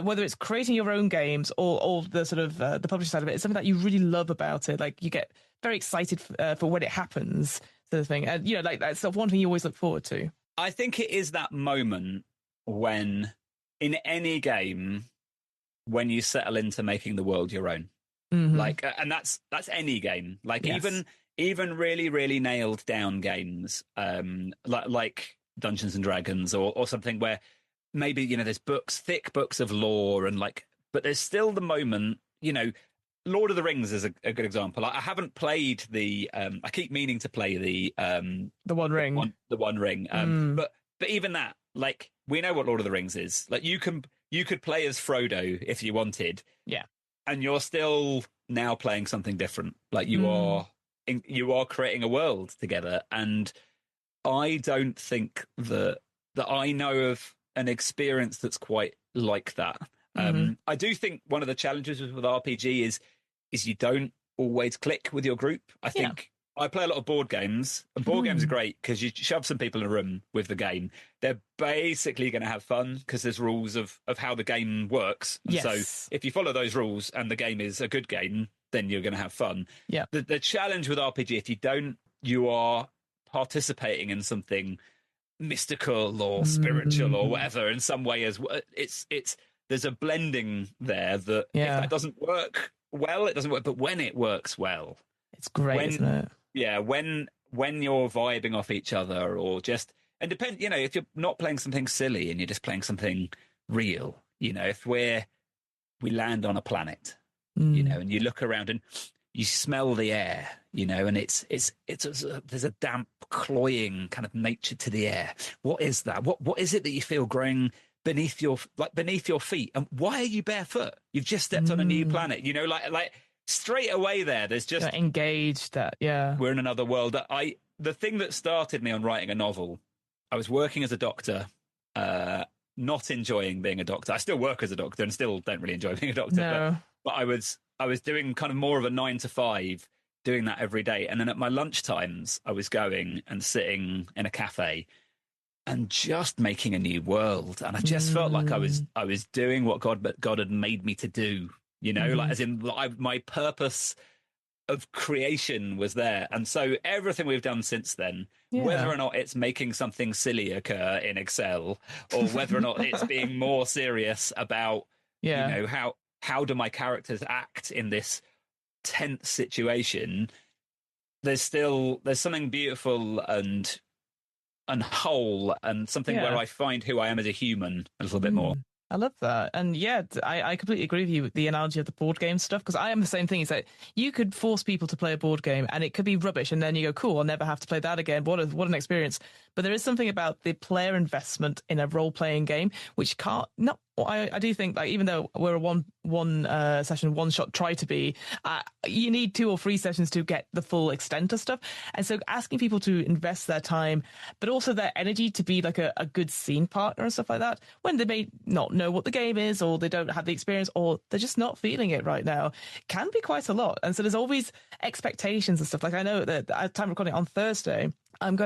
whether it's creating your own games or the sort of the publishing side of it? It's something that you really love about it. Like you get very excited for when it happens, sort of thing. And like that's one thing you always look forward to. I think it is that moment when, in any game, when you settle into making the world your own. Like, and that's any game. Like even really, really nailed down games, like Dungeons and Dragons or something where maybe, there's thick books of lore but there's still the moment, Lord of the Rings is a good example. I haven't played I keep meaning to play the One Ring. The One Ring. But even that, like, we know what Lord of the Rings is. Like, you could play as Frodo if you wanted. Yeah. And you're still now playing something different. Like you are creating a world together. And I don't think that I know of an experience that's quite like that. I do think one of the challenges with RPG is you don't always click with your group. I think I play a lot of board games, and board games are great because you shove some people in a room with the game. They're basically going to have fun because there's rules of how the game works. Yes. So if you follow those rules and the game is a good game, then you're going to have fun. Yeah. The challenge with RPG, if you don't, you are participating in something mystical or spiritual or whatever in some way. As it's there's a blending there that if that doesn't work well, it doesn't work. But when it works well, it's great, isn't it? Yeah, when you're vibing off each other, or just, and depend, if you're not playing something silly and you're just playing something real, if we land on a planet, and you look around and you smell the air, and it's there's a damp, cloying kind of nature to the air. What is that? What is it that you feel growing beneath your feet? And why are you barefoot? You've just stepped on a new planet, like straight away there's just engaged that we're in another world. The thing that started me on writing a novel, I was working as a doctor, not enjoying being a doctor. I still work as a doctor and still don't really enjoy being a doctor. But I was doing kind of more of a 9 to 5, doing that every day. And then at my lunch times, I was going and sitting in a cafe and just making a new world. And I just felt like I was doing what God had made me to do. Like as in my purpose of creation was there. And so everything we've done since then, whether or not it's making something silly occur in Excel, or whether or not it's being more serious about, how do my characters act in this tense situation, there's something beautiful and whole, and something where I find who I am as a human a little bit more. I love that. And I completely agree with you with the analogy of the board game stuff, because I am the same thing. Is that you could force people to play a board game and it could be rubbish, and then you go, cool, I'll never have to play that again. What an experience. But there is something about the player investment in a role-playing game which I do think, like, even though we're a one session, one shot try to be, you need 2 or 3 sessions to get the full extent of stuff. And so asking people to invest their time, but also their energy to be like a good scene partner and stuff like that, when they may not know what the game is, or they don't have the experience, or they're just not feeling it right now, can be quite a lot. And so there's always expectations and stuff. Like, I know that at time recording on Thursday, I'm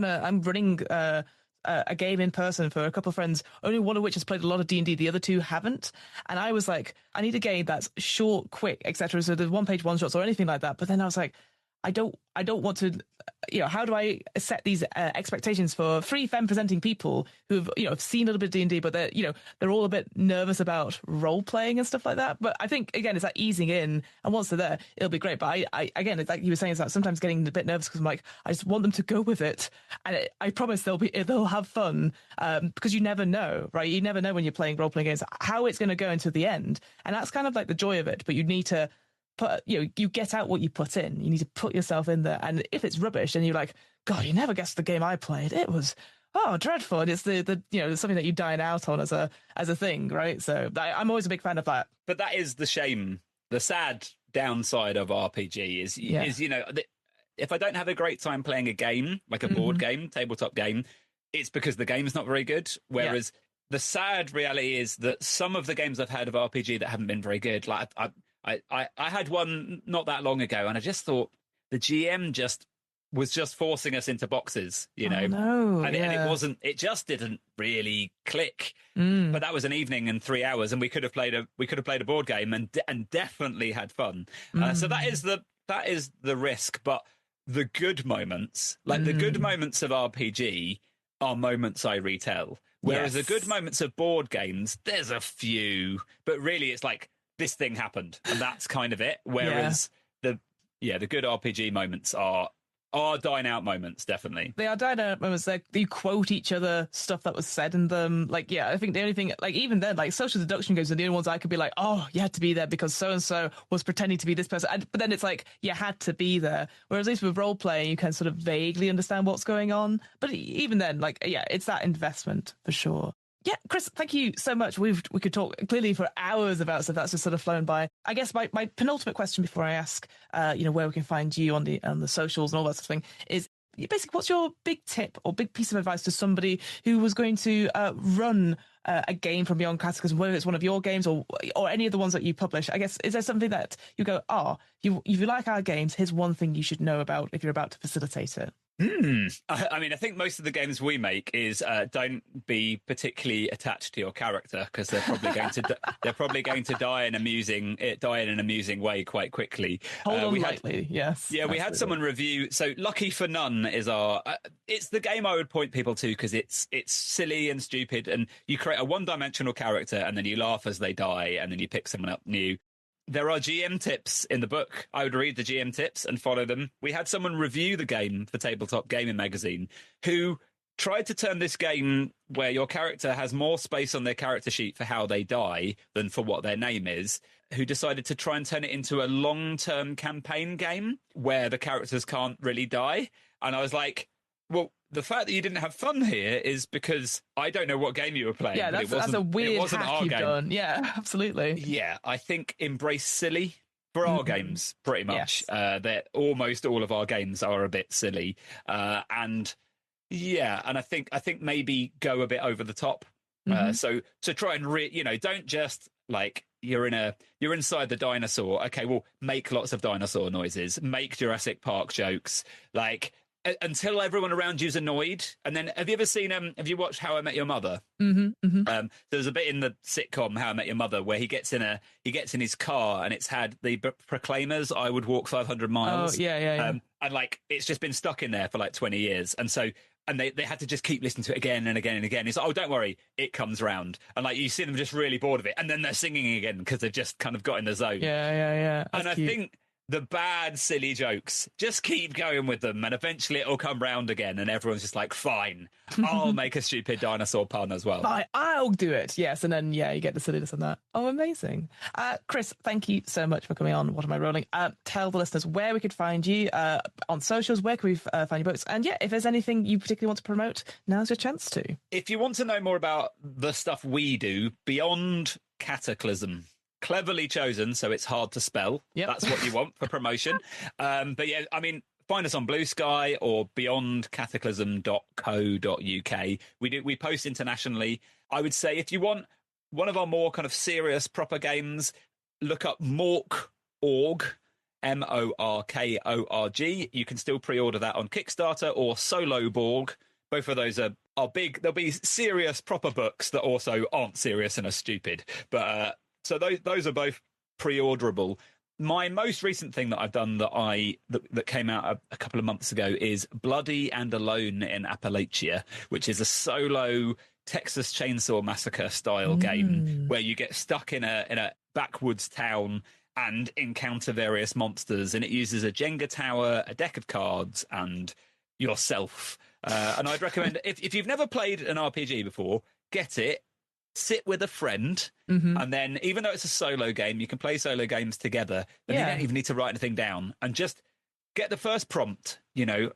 running a game in person for a couple of friends, only one of which has played a lot of D&D, the other 2 haven't. And I was like, I need a game that's short, quick, etc. So there's 1-page one-shots or anything like that. But then I was like, I don't want to, how do I set these expectations for three femme presenting people who've, have seen a little bit of D&D, but they're all a bit nervous about role playing and stuff like that. But I think, again, it's like easing in, and once they're there, it'll be great. But I again, it's like you were saying, it's like sometimes getting a bit nervous because I'm like, I just want them to go with it. And I promise they'll have fun, because you never know, right? You never know when you're playing role playing games, how it's going to go until the end. And that's kind of like the joy of it. But you need to you get out what you put in. You need to put yourself in there. And if it's rubbish, then you're like, God, you never guessed the game I played. It was dreadful. And it's the something that you dine out on as a thing, right? So I'm always a big fan of that. But that is the shame. The sad downside of RPG is if I don't have a great time playing a game, like a board game, tabletop game, it's because the game's not very good. Whereas the sad reality is that some of the games I've had of RPG that haven't been very good, like I had one not that long ago, and I just thought the GM was just forcing us into boxes, and it just didn't really click. But that was an evening and 3 hours, and we could have played a board game and definitely had fun. So that is the risk. But the good moments, like the good moments of RPG, are moments I retell. Whereas the good moments of board games, there's a few, but really it's like, this thing happened, and that's kind of it. Whereas the good RPG moments are dine out moments, definitely. They are dine out moments. You quote each other stuff that was said in them. I think the only thing, even then, social deduction games are the only ones I could be like, oh, you had to be there because so and so was pretending to be this person. But then it's like, you had to be there. Whereas at least with role playing, you can sort of vaguely understand what's going on. But even then, it's that investment for sure. Yeah, Chris, thank you so much. We could talk clearly for hours about stuff that's just sort of flown by. I guess my penultimate question before I ask, where we can find you on the socials and all that sort of thing is basically, what's your big tip or big piece of advice to somebody who was going to run a game from Beyond Cataclysm, whether it's one of your games or any of the ones that you publish? I guess, is there something that you go, if you like our games, here's one thing you should know about if you're about to facilitate it? I think most of the games we make is don't be particularly attached to your character, because they're probably going to die in an amusing way quite quickly. Hold on lightly, yes. Yeah, we had someone review. So Lucky for None is it's the game I would point people to, because it's silly and stupid, and you create a one-dimensional character and then you laugh as they die and then you pick someone up new. There are GM tips in the book. I would read the GM tips and follow them. We had someone review the game for Tabletop Gaming Magazine who tried to turn this game where your character has more space on their character sheet for how they die than for what their name is, who decided to try and turn it into a long-term campaign game where the characters can't really die. And I was like, well, the fact that you didn't have fun here is because I don't know what game you were playing. Yeah, that's a weird hack you've done. Yeah, absolutely. Yeah, I think embrace silly for our games, pretty much. Yes. Almost all of our games are a bit silly. And I think maybe go a bit over the top. So to try and don't just you're inside the dinosaur. Okay, well, make lots of dinosaur noises, make Jurassic Park jokes, until everyone around you's annoyed. And then have you watched How I Met Your Mother? There's a bit in the sitcom How I Met Your Mother where he gets in his car and it's had the Proclaimers, I Would Walk 500 Miles. Oh, yeah. And it's just been stuck in there for 20 years. And so, and they had to just keep listening to it again and again and again. It's like, oh, don't worry, it comes round. And you see them just really bored of it. And then they're singing again because they've just kind of got in the zone. Yeah. That's cute. I think the bad, silly jokes, just keep going with them, and eventually it'll come round again, and everyone's just like, fine, I'll make a stupid dinosaur pun as well. I'll do it, yes, and then, you get the silliness on that. Oh, amazing. Chris, thank you so much for coming on What Am I Rolling? Tell the listeners where we could find you on socials, where can we find your books, and if there's anything you particularly want to promote, now's your chance to. If you want to know more about the stuff we do beyond Cataclysm, cleverly chosen, so it's hard to spell. Yep. That's what you want for promotion. But find us on Blue Sky or beyondcataclysm.co.uk. We post internationally. I would say if you want one of our more kind of serious proper games, look up Mork.org, MORKORG. You can still pre-order that on Kickstarter or Soloborg. Both of those are big. There'll be serious proper books that also aren't serious and are stupid. But so those are both pre-orderable. My most recent thing that I've done that came out a couple of months ago is Bloody and Alone in Appalachia, which is a solo Texas Chainsaw Massacre style game where you get stuck in a backwoods town and encounter various monsters, and it uses a Jenga tower, a deck of cards, and yourself. And I'd recommend, if you've never played an RPG before, get it, sit with a friend, and then even though it's a solo game, you can play solo games together, and you don't even need to write anything down, and just get the first prompt. You know,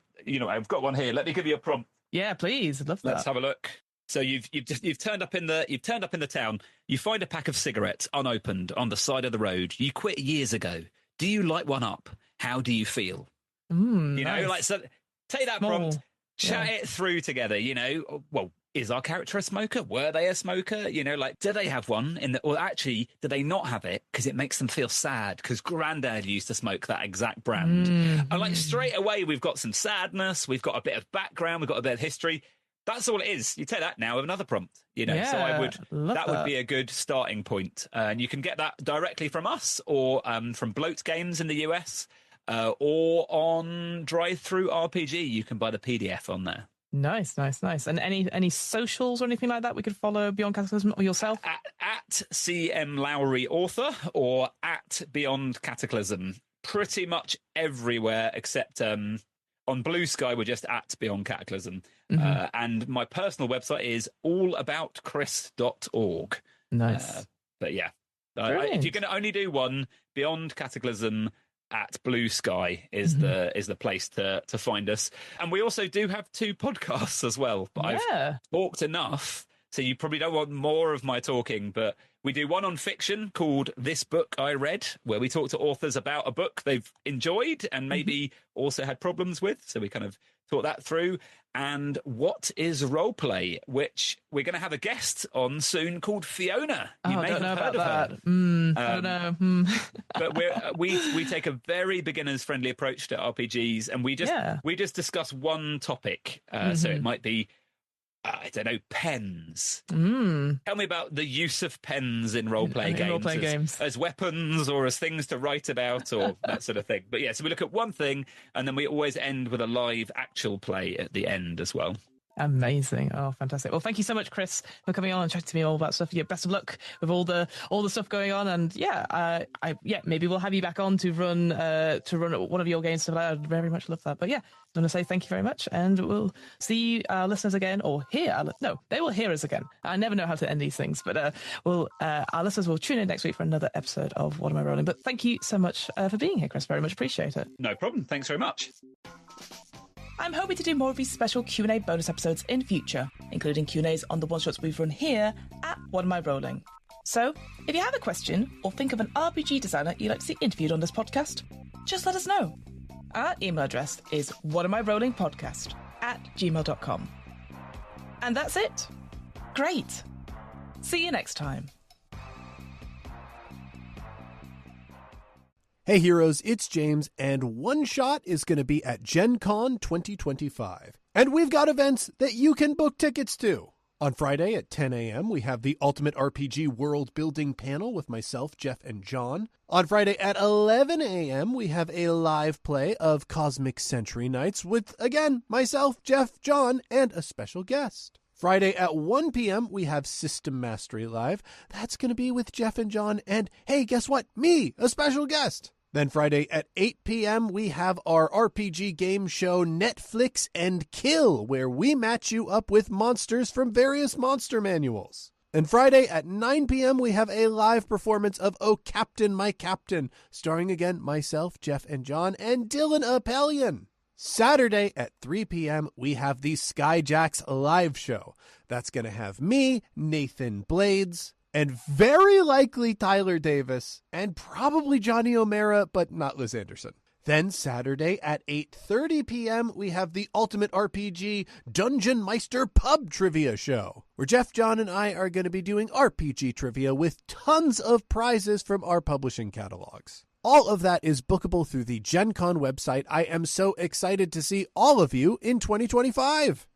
I've got one here. Let me give you a prompt. Yeah, please. I'd love that. Let's have a look. So you've turned up in the town. You find a pack of cigarettes unopened on the side of the road. You quit years ago. Do you light one up? How do you feel? Nice. So take that prompt, chat it through together. Well, is our character a smoker? Were they a smoker? Do they have one or actually, do they not have it because it makes them feel sad because Grandad used to smoke that exact brand? And straight away, we've got some sadness. We've got a bit of background. We've got a bit of history. That's all it is. You take that now with another prompt, so that would be a good starting point. And you can get that directly from us or from Bloat Games in the US or on Drive-Thru RPG. You can buy the PDF on there. Nice. And any socials or anything like that we could follow Beyond Cataclysm or yourself? At CM Lowry Author or at Beyond Cataclysm. Pretty much everywhere except on Blue Sky, we're just at Beyond Cataclysm. And my personal website is allaboutchris.org. Nice. But yeah, if you can only do one, Beyond Cataclysm at Blue Sky is the place to find us. And we also do have 2 podcasts as well. But I've talked enough, so you probably don't want more of my talking, but we do one on fiction called This Book I Read, where we talk to authors about a book they've enjoyed and maybe also had problems with. So we kind of talk that through. And What is Roleplay, which we're going to have a guest on soon called Fiona. You may have heard of her. I don't know. But we take a very beginners-friendly approach to RPGs, and we just discuss one topic. So it might be, I don't know, pens. Tell me about the use of pens in role-play games. As weapons or as things to write about or that sort of thing. But yeah, so we look at one thing and then we always end with a live actual play at the end as well. Amazing. Oh, fantastic. Well, thank you so much, Chris, for coming on and chatting to me all about stuff. Yeah, best of luck with all the stuff going on. And maybe we'll have you back on to run one of your games. So I'd very much love that. But yeah, I want to say thank you very much, and we'll see our listeners again, or they will hear us again. I never know how to end these things, but our listeners will tune in next week for another episode of What Am I Rolling? But thank you so much for being here, Chris. Very much appreciate it. No problem. Thanks very much. I'm hoping to do more of these special Q&A bonus episodes in future, including Q&As on the one-shots we've run here at What Am I Rolling? So, if you have a question or think of an RPG designer you'd like to see interviewed on this podcast, just let us know. Our email address is whatamirollingpodcast@gmail.com. And that's it. Great. See you next time. Hey heroes, it's James, and One Shot is going to be at Gen Con 2025. And we've got events that you can book tickets to. On Friday at 10 a.m., we have the Ultimate RPG World Building panel with myself, Jeff, and John. On Friday at 11 a.m., we have a live play of Cosmic Century Nights with, again, myself, Jeff, John, and a special guest. Friday at 1 p.m., we have System Mastery Live. That's going to be with Jeff and John, and hey, guess what? Me, a special guest. Then Friday at 8 p.m., we have our RPG game show Netflix and Kill, where we match you up with monsters from various monster manuals. And Friday at 9 p.m., we have a live performance of Oh Captain, My Captain, starring again myself, Jeff and John, and Dylan Appelian. Saturday at 3 p.m., we have the Skyjacks live show. That's going to have me, Nathan Blades, and very likely Tyler Davis, and probably Johnny O'Mara, but not Liz Anderson. Then Saturday at 8:30 p.m., we have the Ultimate RPG Dungeon Meister Pub Trivia Show, where Jeff, John, and I are going to be doing RPG trivia with tons of prizes from our publishing catalogs. All of that is bookable through the Gen Con website. I am so excited to see all of you in 2025.